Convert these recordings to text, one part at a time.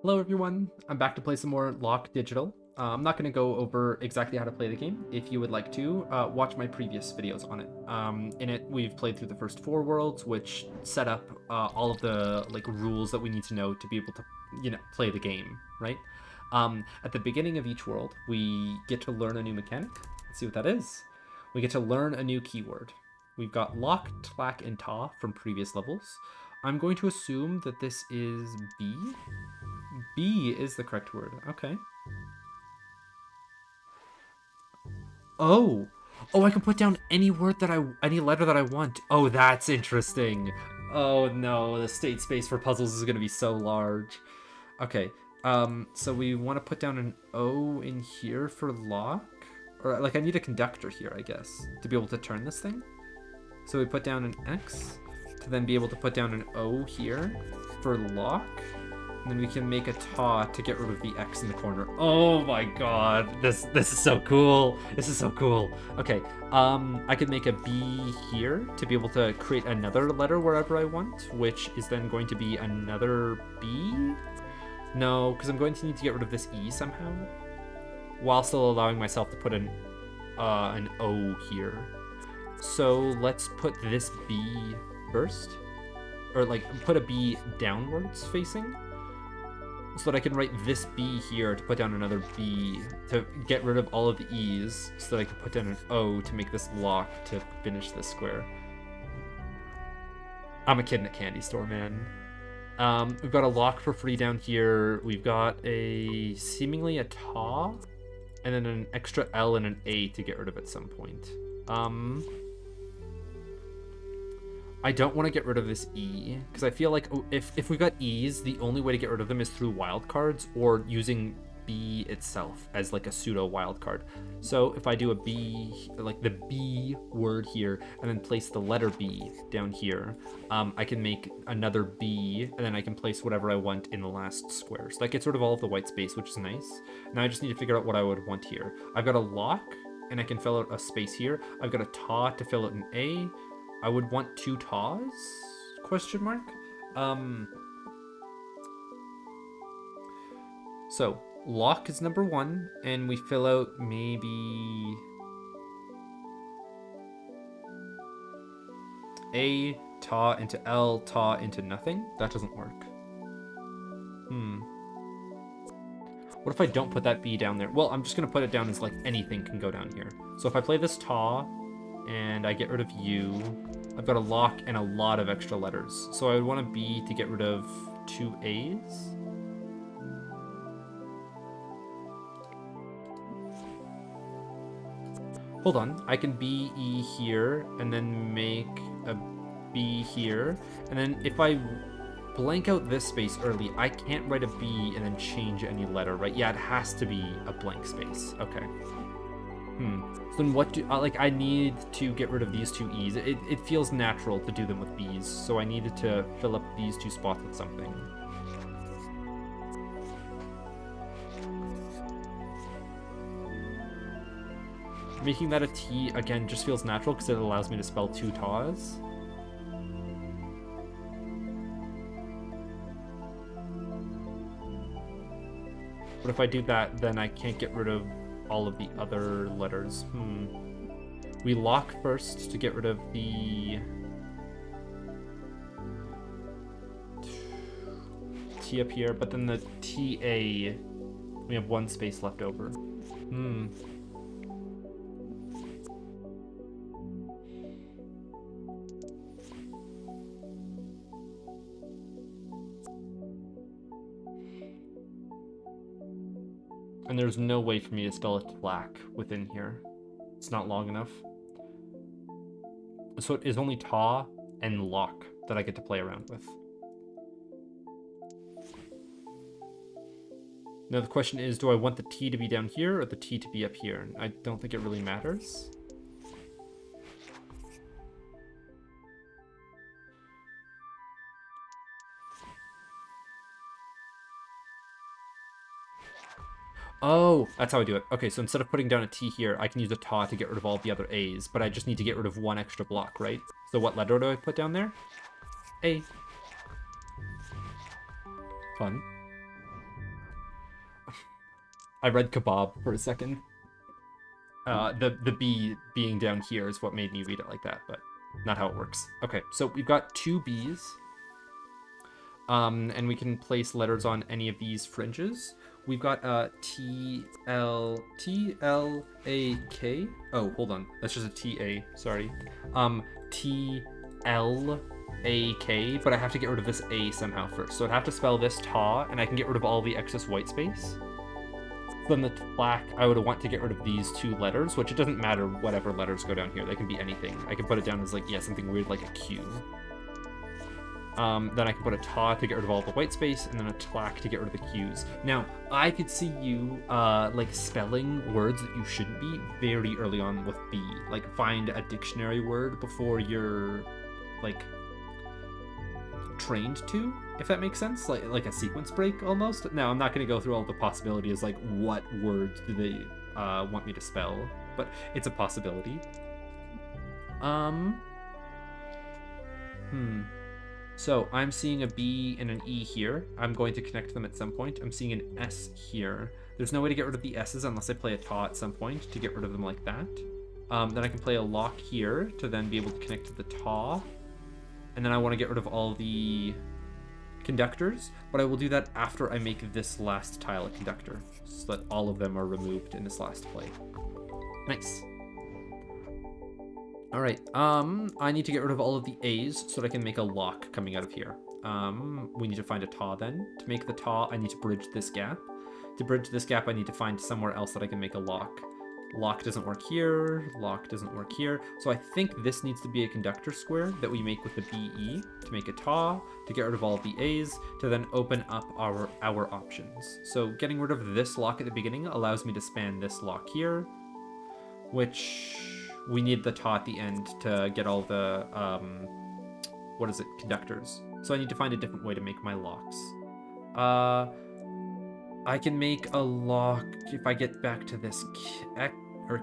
Hello everyone, I'm back to play some more LOK Digital. I'm not going to go over exactly how to play the game. If you would like to, watch my previous videos on it. In it, we've played through the first 4 worlds, which set up all of the rules that we need to know to be able to, play the game, right? At the beginning of each world, we get to learn a new mechanic. Let's see what that is. We get to learn a new keyword. We've got lock, tlack, and ta from previous levels. I'm going to assume that this is B. B is the correct word. Okay. Oh. Oh, I can put down any word that any letter that I want. Oh, that's interesting. Oh no, the state space for puzzles is gonna be so large. Okay. So we want to put down an O in here for lock, or I need a conductor here, I guess, to be able to turn this thing. So we put down an X to then be able to put down an O here for lock. And then we can make a ta to get rid of the X in the corner. Oh my god, this is so cool. This is so cool. Okay, I could make a B here to be able to create another letter wherever I want, which is then going to be another B. No, because I'm going to need to get rid of this E somehow, while still allowing myself to put an O here. So let's put this B first, or put a B downwards facing, so that I can write this B here to put down another B to get rid of all of the E's, so that I can put down an O to make this lock to finish this square. I'm a kid in a candy store, man. We've got a lock for free down here. We've got seemingly a ta, and then an extra L and an A to get rid of at some point. I don't want to get rid of this E, because I feel like if we've got E's, the only way to get rid of them is through wildcards or using B itself as a pseudo wildcard. So if I do a B, the B word here, and then place the letter B down here, I can make another B, and then I can place whatever I want in the last square. So that gets rid of all of the white space, which is nice. Now I just need to figure out what I would want here. I've got a lock, and I can fill out a space here. I've got a ta to fill out an A. I would want 2 tas? Question mark. So lock is number 1, and we fill out maybe A, ta into L, ta into nothing. That doesn't work. What if I don't put that B down there? Well, I'm just gonna put it down as anything can go down here. So if I play this ta, and I get rid of U, I've got a lock and a lot of extra letters. So I would want a B to get rid of 2 A's. Hold on, I can B, E here, and then make a B here. And then if I blank out this space early, I can't write a B and then change any letter, right? Yeah, it has to be a blank space. Okay. So then what do I need to get rid of these 2 E's. It feels natural to do them with B's, so I needed to fill up these 2 spots with something. Making that a T again just feels natural because it allows me to spell 2 tas. But if I do that, then I can't get rid of all of the other letters. We lock first to get rid of the T up here, but then the TA, we have 1 space left over. And there's no way for me to spell it black within here. It's not long enough. So it is only ta and lock that I get to play around with. Now the question is, do I want the T to be down here or the T to be up here? I don't think it really matters. Oh, that's how I do it. Okay, so instead of putting down a T here, I can use a ta to get rid of all the other A's, but I just need to get rid of 1 extra block, right? So what letter do I put down there? A. Fun. I read kebab for a second. The B being down here is what made me read it like that, but not how it works. Okay, so we've got two B's. And we can place letters on any of these fringes. We've got T-L-A-K. Oh, hold on. That's just a T-A. Sorry. T-L-A-K, but I have to get rid of this A somehow first. So I'd have to spell this ta, and I can get rid of all the excess white space. Then the black, I would want to get rid of these two letters, which it doesn't matter whatever letters go down here. They can be anything. I can put it down as like, yeah, something weird like a Q. Then I can put a ta to get rid of all the white space, and then a tlack to get rid of the Q's. Now, I could see you, like, spelling words that you shouldn't be very early on with B. Like, find a dictionary word before you're, like, trained to, if that makes sense. Like a sequence break, almost. Now, I'm not going to go through all the possibilities, like, what words do they want me to spell, but it's a possibility. So I'm seeing a B and an E here. I'm going to connect them at some point. I'm seeing an S here. There's no way to get rid of the S's unless I play a ta at some point to get rid of them like that. Then I can play a lock here to then be able to connect to the ta. And then I want to get rid of all the conductors, but I will do that after I make this last tile a conductor, so that all of them are removed in this last play. Nice. All right, I need to get rid of all of the A's so that I can make a lock coming out of here. We need to find a ta then. To make the ta, I need to bridge this gap. To bridge this gap, I need to find somewhere else that I can make a lock. Lock doesn't work here, lock doesn't work here. So I think this needs to be a conductor square that we make with the BE to make a ta, to get rid of all of the A's, to then open up our options. So getting rid of this lock at the beginning allows me to span this lock here, which we need the ta at the end to get all the, conductors. So I need to find a different way to make my locks. I can make a lock if I get back to this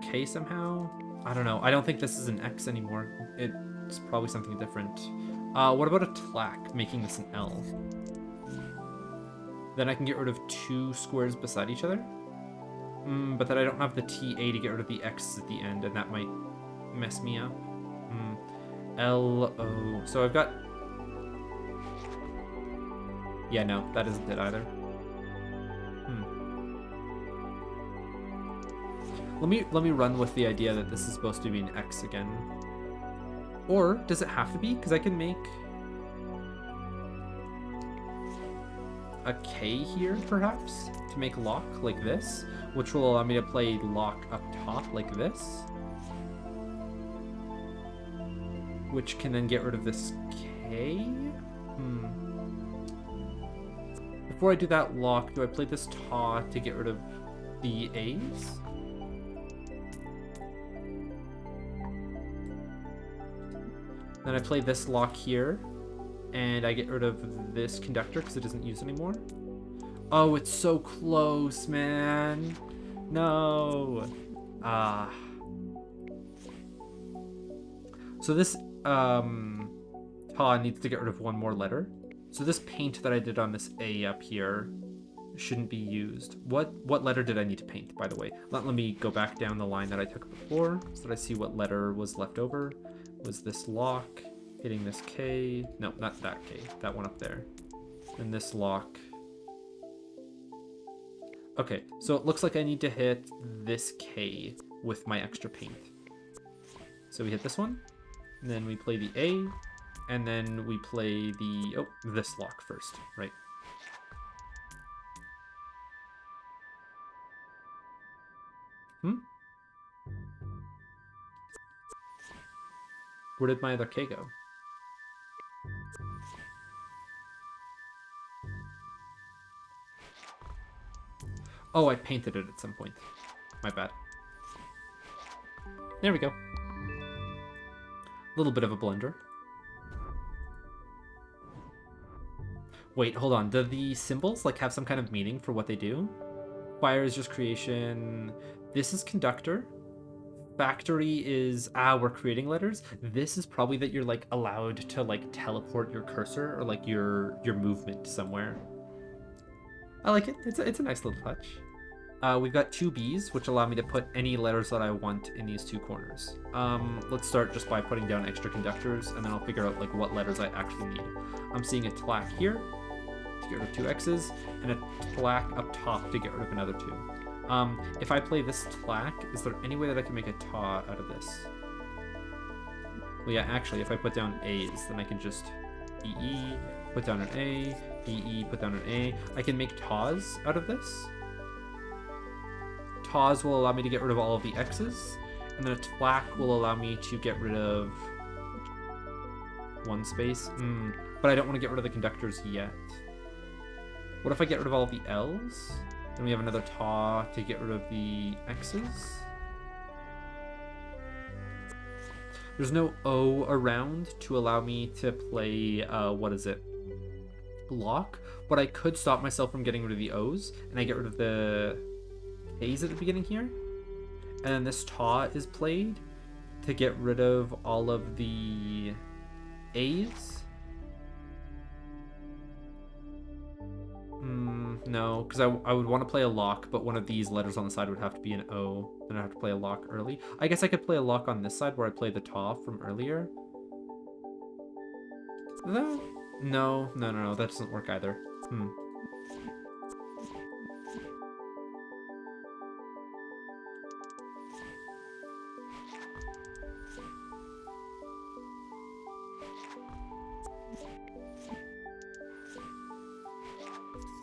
K somehow. I don't know. I don't think this is an X anymore. It's probably something different. What about a tlack, making this an L? Then I can get rid of two squares beside each other. But then I don't have the TA to get rid of the X at the end, and that might mess me up. L-O. So I've got... Yeah, no, that isn't it either. Let me run with the idea that this is supposed to be an X again. Or does it have to be? Because I can make a K here, perhaps, to make lock like this, which will allow me to play lock up top like this, which can then get rid of this K. Before I do that lock, do I play this ta to get rid of the A's? Then I play this lock here, and I get rid of this conductor because it doesn't use anymore. Oh, it's so close, man. No. So this ta needs to get rid of one more letter. So this paint that I did on this A up here shouldn't be used. What letter did I need to paint, by the way? Let me go back down the line that I took before so that I see what letter was left over. Was this lock hitting this K? No, not that K. That one up there. And this lock. Okay, so it looks like I need to hit this K with my extra paint. So we hit this one, and then we play the A, and then we play the, this lock first, right? Where did my other K go? Oh, I painted it at some point. My bad. There we go. A little bit of a blunder. Wait, hold on. Do the symbols like have some kind of meaning for what they do? Fire is just creation. This is conductor. Factory is, we're creating letters. This is probably that you're like allowed to like teleport your cursor or like your movement somewhere. I like it. It's a nice little touch. we've got two B's, which allow me to put any letters that I want in these two corners. Let's start just by putting down extra conductors, and then I'll figure out like what letters I actually need. I'm seeing a tlac here to get rid of two X's, and a tlac up top to get rid of another two. If I play this tlac, is there any way that I can make a ta out of this? Well, yeah, actually, if I put down A's, then I can just EE, put down an A, EE, put down an A. I can make tas out of this. Tas will allow me to get rid of all of the X's, and then a tlac will allow me to get rid of one space. But I don't want to get rid of the conductors yet. What if I get rid of all of the L's? Then we have another ta to get rid of the X's. There's no O around to allow me to play, what is it? LOK. But I could stop myself from getting rid of the O's, and I get rid of the A's at the beginning here. And then this ta is played to get rid of all of the A's. No, because I would want to play a LOK, but one of these letters on the side would have to be an O. Then I'd have to play a LOK early. I guess I could play a LOK on this side where I play the ta from earlier. No, that doesn't work either.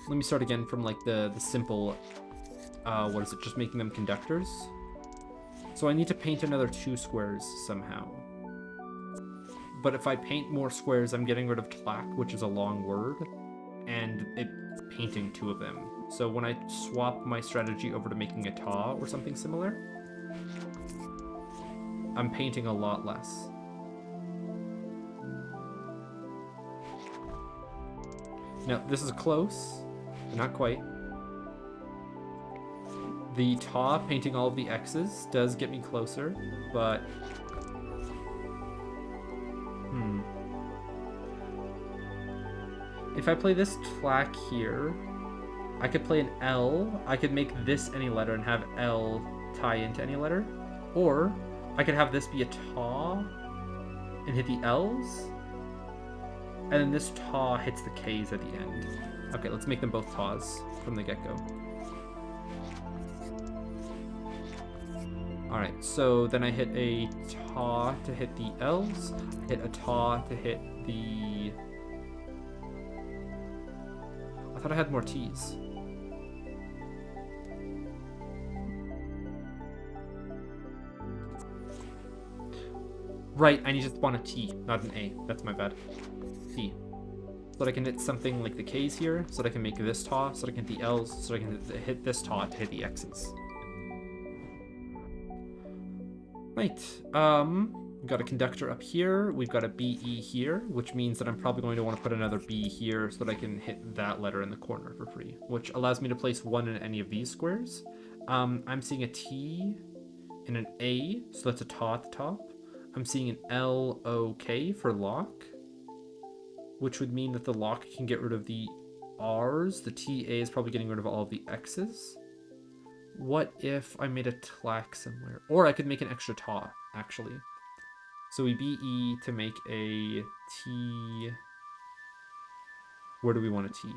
Let me start again from like the simple, what is it, just making them conductors. So I need to paint another 2 squares somehow. But if I paint more squares, I'm getting rid of tlac, which is a long word, and it's painting 2 of them. So when I swap my strategy over to making a ta or something similar, I'm painting a lot less. Now, this is close. Not quite. The ta painting all of the X's does get me closer, but if I play this tlac here, I could play an L. I could make this any letter and have L tie into any letter, or I could have this be a ta and hit the L's, and then this ta hits the K's at the end. Okay, let's make them both tas from the get-go. Alright, so then I hit a ta to hit the L's, I hit a ta to hit the... I thought I had more T's. Right, I need to spawn a T, not an A. That's my bad. T. So that I can hit something like the K's here, so that I can make this ta, so that I can hit the L's, so that I can hit this ta to hit the X's. Right, we've got a conductor up here, we've got a BE here, which means that I'm probably going to want to put another B here so that I can hit that letter in the corner for free, which allows me to place 1 in any of these squares. I'm seeing a T and an A, so that's a ta at the top. I'm seeing an LOK for LOK, which would mean that the LOK can get rid of the R's. The TA is probably getting rid of all of the X's. What if I made a tlac somewhere? Or I could make an extra ta, actually. So we BE to make a T. Where do we want a T?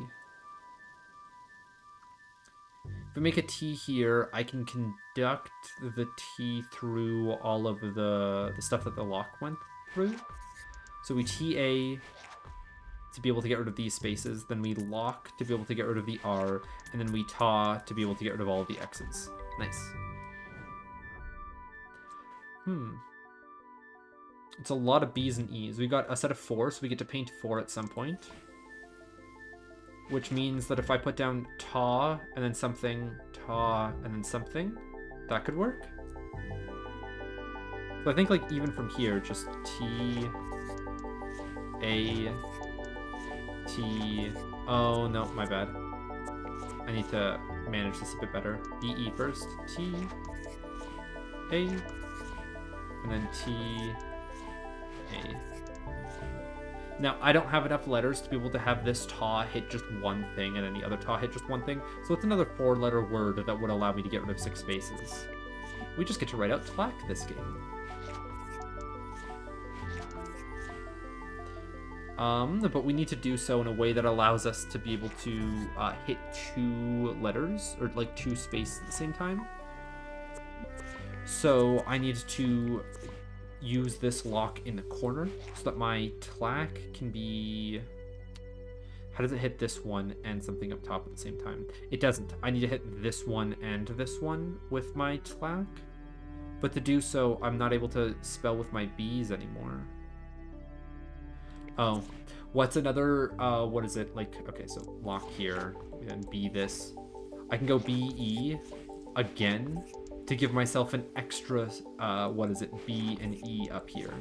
If I make a T here, I can conduct the T through all of the stuff that the LOK went through. So we TA to be able to get rid of these spaces, then we LOK to be able to get rid of the R, and then we ta to be able to get rid of all of the X's. Nice. It's a lot of B's and E's. We got a set of 4, so we get to paint 4 at some point. Which means that if I put down ta, and then something, ta, and then something, that could work. So I think like even from here, just T, A, T, oh no, my bad. I need to manage this a bit better. BE first, T, A, and then T, A. Now, I don't have enough letters to be able to have this taw hit just one thing and any other taw hit just one thing, so it's another 4-letter word that would allow me to get rid of 6 spaces. We just get to write out tlack this game. But we need to do so in a way that allows us to be able to hit 2 letters, or like 2 spaces at the same time. So I need to use this lock in the corner so that my tlack can be... How does it hit this one and something up top at the same time? It doesn't. I need to hit this one and this one with my tlack. But to do so, I'm not able to spell with my B's anymore. Oh, what's another, what is it? Like, okay, so lock here, and B this. I can go B-E again to give myself an extra, what is it? B and E up here.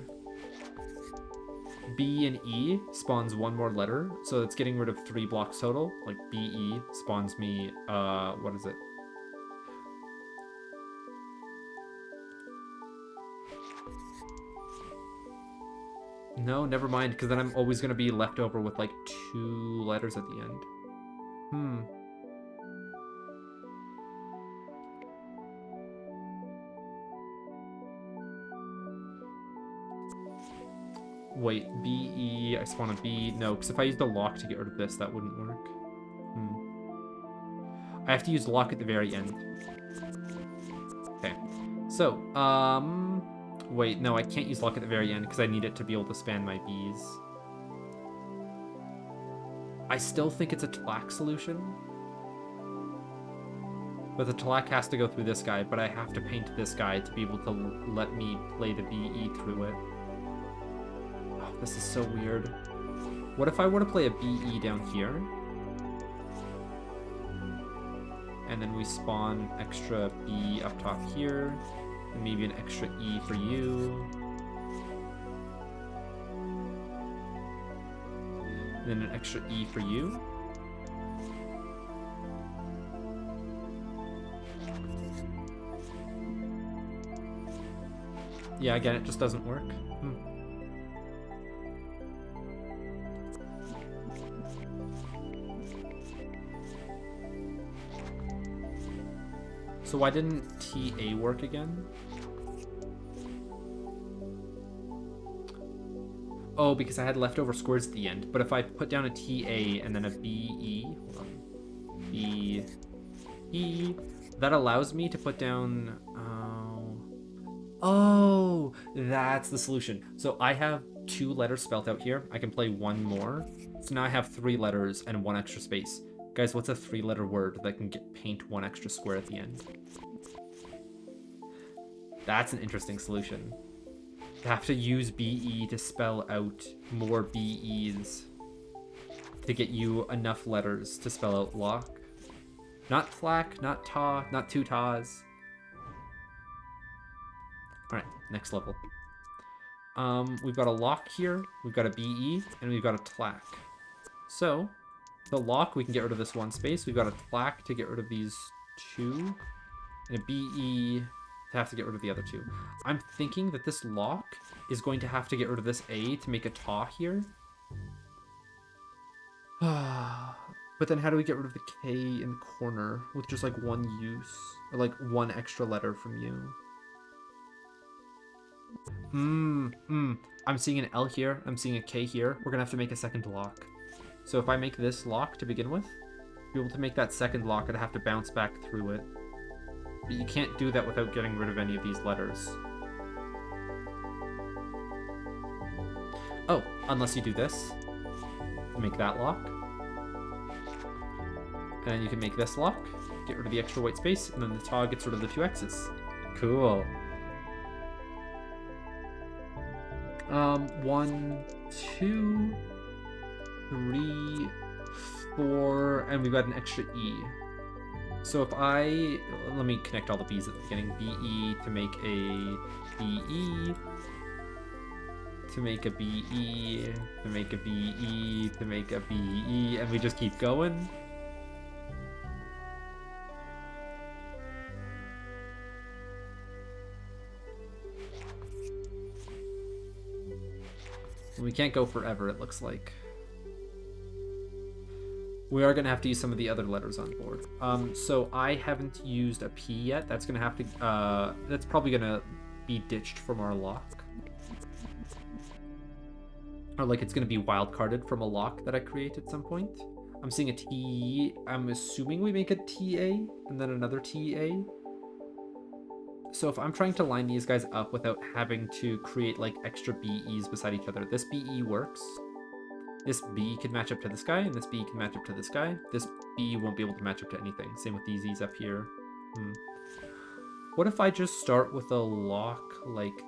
B and E spawns 1 more letter, so it's getting rid of 3 blocks total. Like B-E spawns me, what is it? No, never mind, because then I'm always going to be left over with like 2 letters at the end. Wait, B-E, I spawn a B. No, because if I use the lock to get rid of this, that wouldn't work. I have to use lock at the very end. Okay, so, wait, no, I can't use lock at the very end because I need it to be able to span my B's. I still think it's a tlack solution. But the tlack has to go through this guy, but I have to paint this guy to be able to let me play the B-E through it. Oh, this is so weird. What if I were to play a B-E down here? And then we spawn extra B up top here. And maybe an extra E for you. And then an extra E for you. Yeah, again, it just doesn't work. So why didn't TA work again? Oh, because I had leftover squares at the end. But if I put down a TA and then a BE, hold on, BE, that allows me to put down, oh, that's the solution. So I have 2 letters spelled out here. I can play 1 more. So now I have 3 letters and 1 extra space. Guys, what's a 3-letter word that can paint 1 extra square at the end? That's an interesting solution. You have to use BE to spell out more BEs to get you enough letters to spell out lock. Not tlack, not taw, not 2 taws. Alright, next level. We've got a lock here, we've got a BE, and we've got a tlack. So, the lock, we can get rid of this 1 space. We've got a tlack to get rid of these 2. And a BE to have to get rid of the other 2. I'm thinking that this lock is going to have to get rid of this A to make a taw here. But then how do we get rid of the K in the corner with just like 1 use? Or like 1 extra letter from you? I'm seeing an L here. I'm seeing a K here. We're gonna have to make a second lock. So if I make this lock to begin with, to be able to make that second lock, I'd have to bounce back through it. But you can't do that without getting rid of any of these letters. Oh, unless you do this. Make that lock. And then you can make this lock, get rid of the extra white space, and then the taw gets rid of the 2 X's. Cool. 1, 2, 3, 4, and we've got an extra E. So if let me connect all the B's at the beginning. BE to make a BE, to make a BE, to make a BE, to make a BE, and we just keep going. We can't go forever, it looks like. We are going to have to use some of the other letters on board. So I haven't used a P yet. That's going to have to... that's probably going to be ditched from our lock. Or like it's going to be wildcarded from a lock that I create at some point. I'm seeing a T. I'm assuming we make a TA and then another TA. So if I'm trying to line these guys up without having to create like extra BEs beside each other, this BE works. This B can match up to this guy, and this B can match up to this guy. This B won't be able to match up to anything. Same with these E's up here. What if I just start with a lock like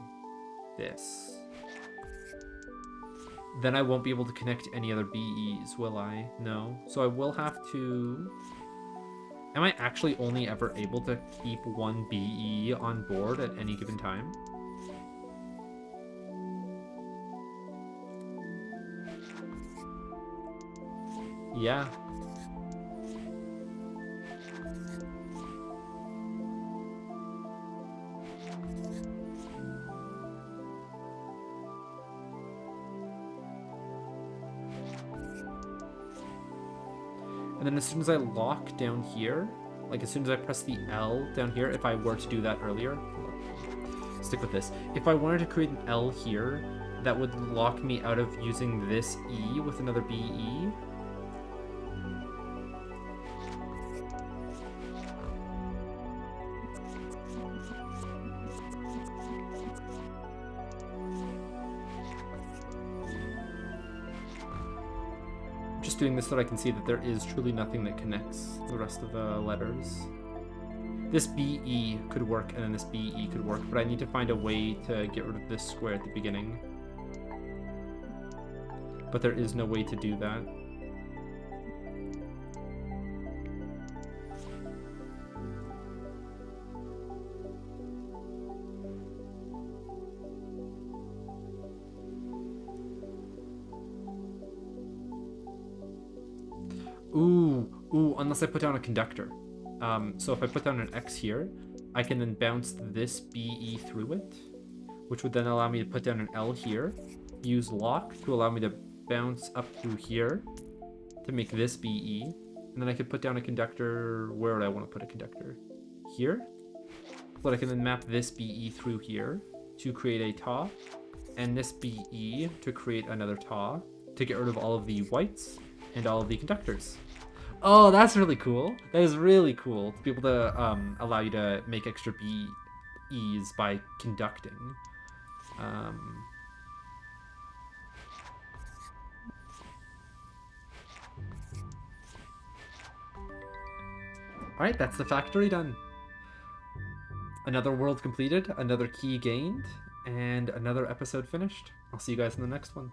this? Then I won't be able to connect any other BEs, will I? No. So I will have to... Am I actually only ever able to keep one BE on board at any given time? Yeah. And then as soon as I lock down here, like as soon as I press the L down here, if I were to do that earlier, stick with this. If I wanted to create an L here, that would lock me out of using this E with another BE. Doing this so that I can see that there is truly nothing that connects the rest of the letters. This BE could work and then this BE could work, but I need to find a way to get rid of this square at the beginning. But there is no way to do that. Ooh, unless I put down a conductor. So if I put down an X here, I can then bounce this BE through it, which would then allow me to put down an L here, use lock to allow me to bounce up through here to make this BE, and then I could put down a conductor. Where would I want to put a conductor? Here? But I can then map this BE through here to create a TA, and this BE to create another TA to get rid of all of the whites and all of the conductors. Oh, that's really cool. That is really cool to be able to allow you to make extra BEs by conducting. Alright, that's the factory done. Another world completed, another key gained, and another episode finished. I'll see you guys in the next one.